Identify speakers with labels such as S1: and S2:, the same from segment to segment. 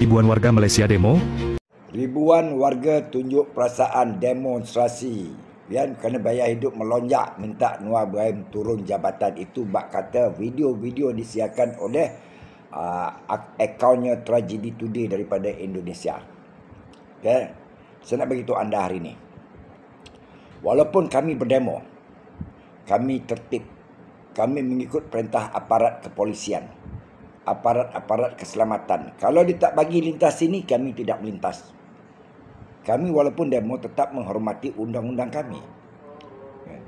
S1: ribuan warga Malaysia demo.
S2: Ribuan warga tunjuk perasaan demonstrasi kerana biaya hidup melonjak, minta Anwar Ibrahim turun jabatan. Itu bak kata video-video disiarkan oleh akaunnya Tragedi Today daripada Indonesia. Okay. Saya nak beritahu anda hari ini, walaupun kami berdemo, kami tertib, kami mengikut perintah aparat kepolisian, aparat-aparat keselamatan. Kalau dia tak bagi lintas sini, kami tidak melintas. Kami walaupun demo tetap menghormati undang-undang kami.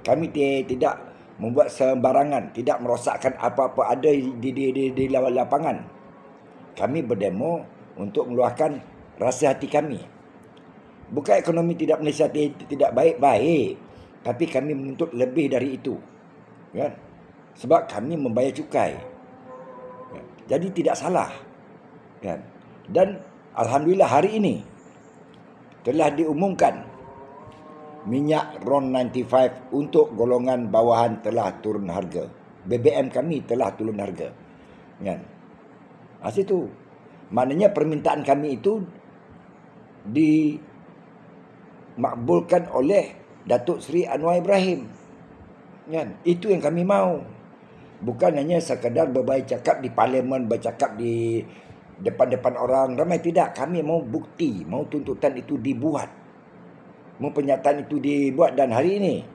S2: Kami tidak membuat sembarangan, tidak merosakkan apa-apa ada di lapangan. Kami berdemo untuk meluahkan rasa hati kami. Bukan ekonomi tidak Malaysia tidak baik-baik, tapi kami menuntut lebih dari itu. Kan? Sebab kami membayar cukai. Jadi tidak salah. Kan? Dan alhamdulillah hari ini telah diumumkan minyak RON 95 untuk golongan bawahan telah turun harga. BBM kami telah turun harga. Kan? Situ. Maknanya permintaan kami itu dimakbulkan oleh Datuk Seri Anwar Ibrahim. Kan? Itu yang kami mau. Bukan hanya sekadar berbaik cakap di parlimen, bercakap di depan-depan orang ramai. Tidak. Kami mau bukti, mau tuntutan itu dibuat, mau pernyataan itu dibuat. Dan hari ini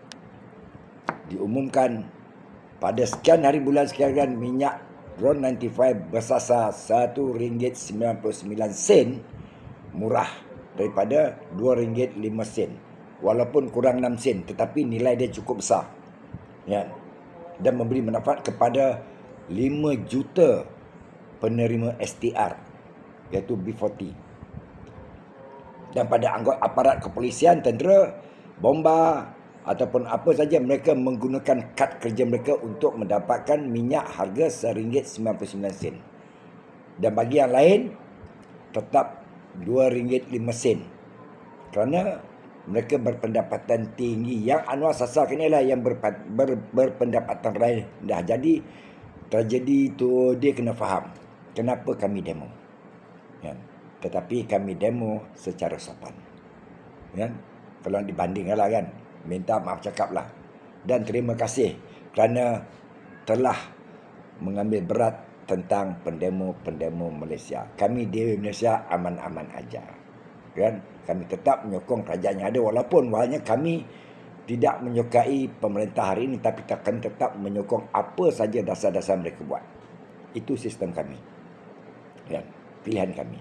S2: diumumkan pada sekian hari bulan sekian minyak RON 95 bersasar RM1.99 murah daripada RM2.05, walaupun kurang 6 sen, tetapi nilai dia cukup besar. Ya. Dan memberi manfaat kepada 5 juta penerima STR, iaitu B40. Dan pada anggota aparat kepolisian, tentera, bomba ataupun apa saja, mereka menggunakan kad kerja mereka untuk mendapatkan minyak harga RM1.99. Dan bagi yang lain tetap RM2.05, kerana mereka berpendapatan tinggi. Yang Anwar sasarkan ialah yang berpendapatan rendah. Jadi tragedi itu dia kena faham kenapa kami demo. Ya. Tetapi kami demo secara sopan. Ya. Kalau dibandingkanlah kan, minta maaf cakaplah. Dan terima kasih kerana telah mengambil berat tentang pendemo-pendemo Malaysia. Kami di Malaysia aman-aman aja. Kan? Kami tetap menyokong kerajaan yang ada, walaupun hanya kami tidak menyukai pemerintah hari ini, tapi kami tetap menyokong apa saja dasar-dasar mereka buat. Itu sistem kami. Ya, pilihan kami.